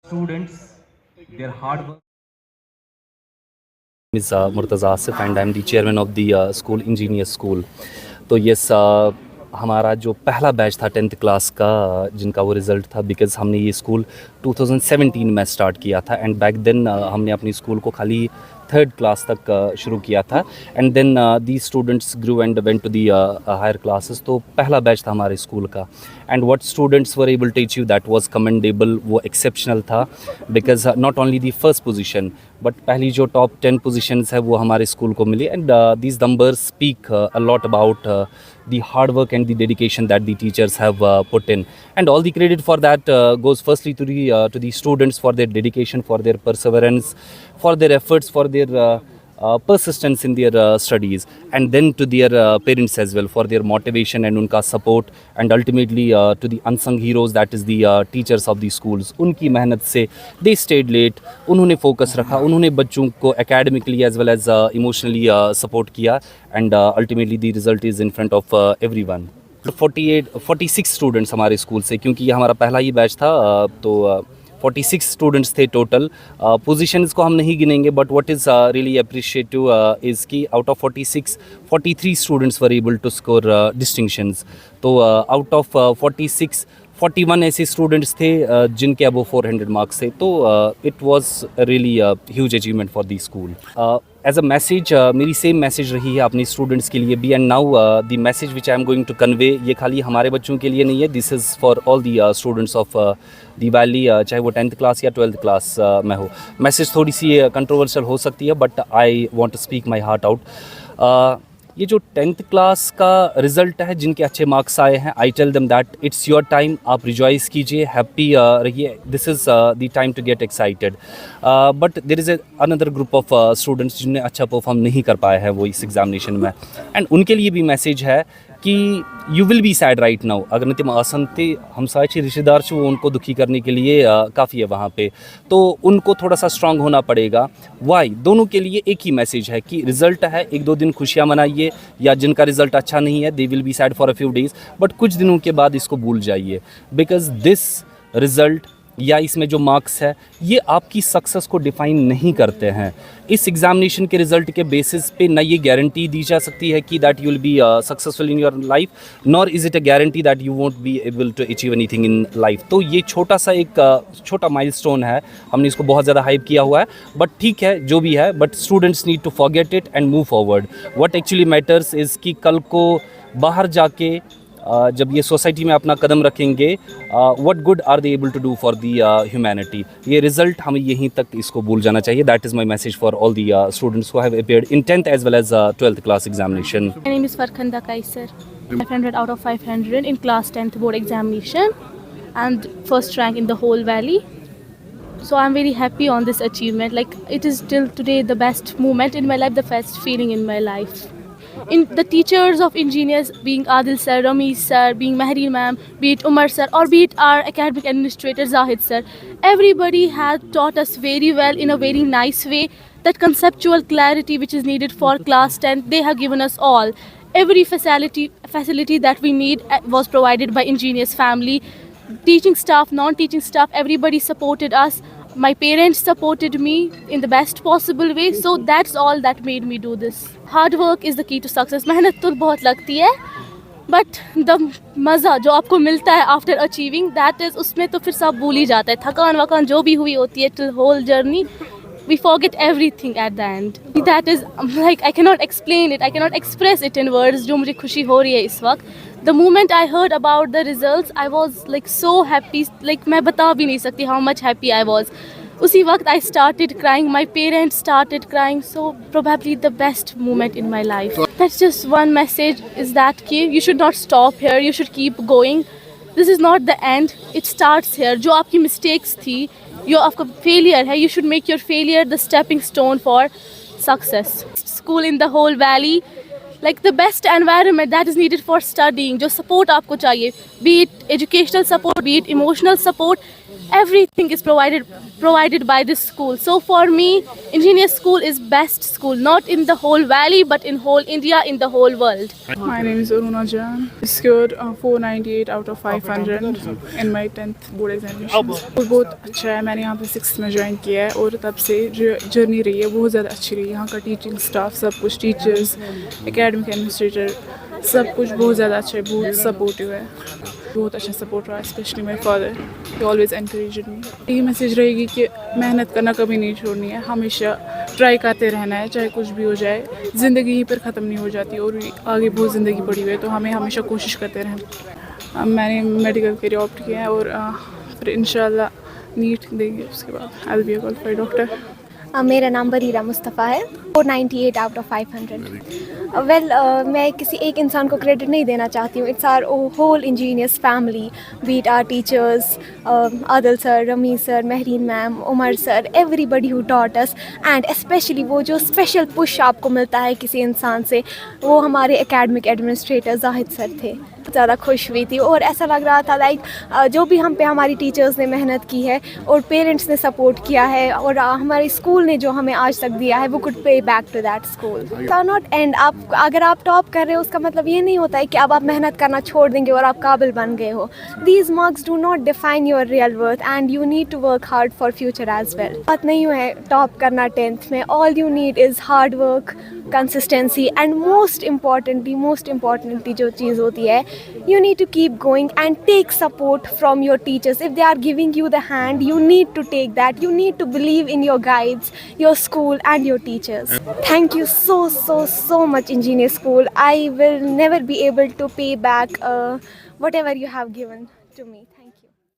students, their hard work. Is Murtaza Asif and I am the chairman of the school engineer school. तो yes हमारा जो पहला batch था 10th class का जिनका वो रिज़ल्ट था, बिकॉज़ हमने ये स्कूल 2017 में स्टार्ट किया था एंड बैक देन हमने अपनी स्कूल को खाली 3rd क्लास तक शुरू किया था and then the students grew and went to the higher classes. तो पहला बैच था हमारे स्कूल का and what students were able to achieve that was commendable. वो एक्सेप्शनल था because not only the first position but पहली जो top 10 positions है वो हमारे स्कूल को मिली and these numbers speak a lot about the hard work and the dedication that the teachers have put in, and all the credit for that goes firstly to the students for their dedication, for their perseverance, for their efforts, for their persistence in their studies, and then to their parents as well for their motivation and unka support, and ultimately to the unsung heroes, that is the teachers of the schools. उनकी मेहनत से they stayed late, उन्होंने focus रखा, उन्होंने बच्चों को academically as well as emotionally support किया, and ultimately the result is in front of everyone. 46 students हमारे स्कूल से, क्योंकि ये हमारा पहला ही बैच था, तो 46 स्टूडेंट्स थे टोटल. पोजीशंस को हम नहीं गिनेंगे but what is really appreciative is कि out of 46 43 students were able to score distinctions. तो आउट ऑफ 46 41 ऐसे स्टूडेंट्स थे जिनके अबव 400 मार्क्स थे. तो it was really huge achievement for the school. As a message मेरी सेम मैसेज रही है अपनी स्टूडेंट्स के लिए भी, and now the message which I am going to convey, ये खाली हमारे बच्चों के लिए नहीं है, this is for all the students of the valley, चाहे वो 10th क्लास या 12th क्लास में हो. मैसेज थोड़ी सी कंट्रोवर्शियल हो सकती है but I want to speak my heart out. ये जो 10th क्लास का रिज़ल्ट है, जिनके अच्छे मार्क्स आए हैं, I tell them that it's your time, आप रिजॉइस कीजिए, हैप्पी रहिए, this is the time to get excited. But there is another group of students जिन्हें अच्छा परफॉर्म नहीं कर पाए हैं वो इस एग्जामिनेशन में, एंड उनके लिए भी मैसेज है कि you will be sad right now. अगर तिम आसन थे हम सारे रिश्तेदार वो उनको दुखी करने के लिए काफ़ी है वहाँ पे, तो उनको थोड़ा सा स्ट्रांग होना पड़ेगा. वाई दोनों के लिए एक ही मैसेज है कि रिज़ल्ट है, 1-2 दिन खुशियाँ मनाइए, या जिनका रिज़ल्ट अच्छा नहीं है they will be sad for a few days, but कुछ दिनों के बाद इसको भूल जाइए, बिकॉज दिस रिज़ल्ट या इसमें जो मार्क्स है ये आपकी सक्सेस को डिफ़ाइन नहीं करते हैं. इस एग्जामिनेशन के रिज़ल्ट के बेसिस पे ना ये गारंटी दी जा सकती है कि that you will be successful in your life, nor is it a guarantee that you won't be able to achieve anything in life. तो ये छोटा सा एक छोटा माइलस्टोन है, हमने इसको बहुत ज़्यादा हाइप किया हुआ है, बट ठीक है जो भी है, but students need to forget it and move forward. What actually matters is कि कल को बाहर जाके जब ये सोसाइटी में अपना कदम रखेंगे, what good are they able to do for the humanity. ये रिज़ल्ट हमें यहीं तक इसको भूल जाना चाहिए. That is my message for all the students who have appeared in 10th as well as 12th class examination. My name is Farkhanda Kaisar. 500 out of 500 in class 10th board examination and first rank in the whole valley. So I'm very happy on this achievement. Like it is till today the best moment in my life, the best feeling in my life. In the teachers of engineers, being Adil sir, Ramesh sir, being Mahri ma'am, be it Umar sir, or be it our academic administrator Zahid sir, everybody has taught us very well in a very nice way. That conceptual clarity which is needed for class 10, they have given us all. Every facility that we need was provided by engineers family. Teaching staff, non-teaching staff, everybody supported us. My parents supported me in the best possible way, so that's all that made me do this. Hard work is the key to success. मेहनत तो बहुत लगती है, but the मज़ा जो आपको मिलता है after achieving, that is, उसमें तो फिर सब भूल ही जाता है. थकान वकान जो भी हुई होती है till whole journey, we forget everything at the end. That is like I cannot explain it, I cannot express it in words. जो मुझे खुशी हो रही है इस वक्त. The moment I heard about the results, I was like so happy. Like मैं बता भी नहीं सकती how much happy I was. उसी वक्त I started crying. My parents started crying. So probably the best moment in my life. That's just one message. Is that कि you should not stop here. You should keep going. This is not the end. It starts here. जो आपकी mistakes थी, जो आपका failure है, you should make your failure the stepping stone for success. School in the whole valley. Like the best environment that is needed for studying, जो support आपको चाहिए, be it educational support, be it emotional support, everything is provided by this school. So for me, engineer school is best school, not in the whole valley but in whole India, in the whole world. My name is Aruna Jan. I scored 498 out of 500 in my 10th board examinations. और बहुत अच्छा है. मैंने यहाँ पे 6th में join किया है और तब से जो जर्नी रही है बहुत ज़्यादा अच्छी रही है. यहाँ का टीचिंग स्टाफ सब कुछ, टीचर्स, एकेडमिक एडमिनिस्ट्रेटर, सब कुछ बहुत ज़्यादा अच्छा है, बहुत सपोर्टिव है. बहुत अच्छा सपोर्ट रहा, specially my father. He always encourage me. यही मैसेज रहेगी कि मेहनत करना कभी नहीं छोड़नी है, हमेशा ट्राई करते रहना है, चाहे कुछ भी हो जाए. ज़िंदगी यहीं पर ख़त्म नहीं हो जाती और आगे बहुत ज़िंदगी पड़ी हुई है, तो हमें हमेशा कोशिश करते रहना. मैंने मेडिकल के लिए ऑप्ट किया है और फिर इंशाल्लाह नीट देंगे, उसके बाद I will be a qualified doctor. मेरा नाम बरीरा मुस्तफ़ा है. 498 आउट ऑफ 500. वेल, मैं किसी एक इंसान को क्रेडिट नहीं देना चाहती हूँ. It's our whole engineers family, be it our teachers, Adil sir, Rami sir, Mehreen ma'am, Umar sir, everybody who taught us. And specially वो जो स्पेशल पुश आपको मिलता है किसी इंसान से, वो हमारे एकेडमिक एडमिनिस्ट्रेटर जाहिद सर थे. ज़्यादा खुश हुई थी और ऐसा लग रहा था लाइक जो भी हम पे हमारी टीचर्स ने मेहनत की है और पेरेंट्स ने सपोर्ट किया है और हमारे स्कूल ने जो हमें आज तक दिया है, वो could pay back to that school. Can not end. आप अगर आप टॉप कर रहे हो उसका मतलब ये नहीं होता है कि अब आप मेहनत करना छोड़ देंगे और आप काबिल बन गए हो. These marks do not define your real worth and you need to work hard for future as well. बात नहीं है टॉप करना 10th में. All you need is hard work, consistency and most importantly जो चीज़ होती है, you need to keep going and take support from your teachers. If they are giving you the hand, you need to take that. You need to believe in your guides, your school and your teachers. Thank you so much, Engineer School. I will never be able to pay back whatever you have given to me.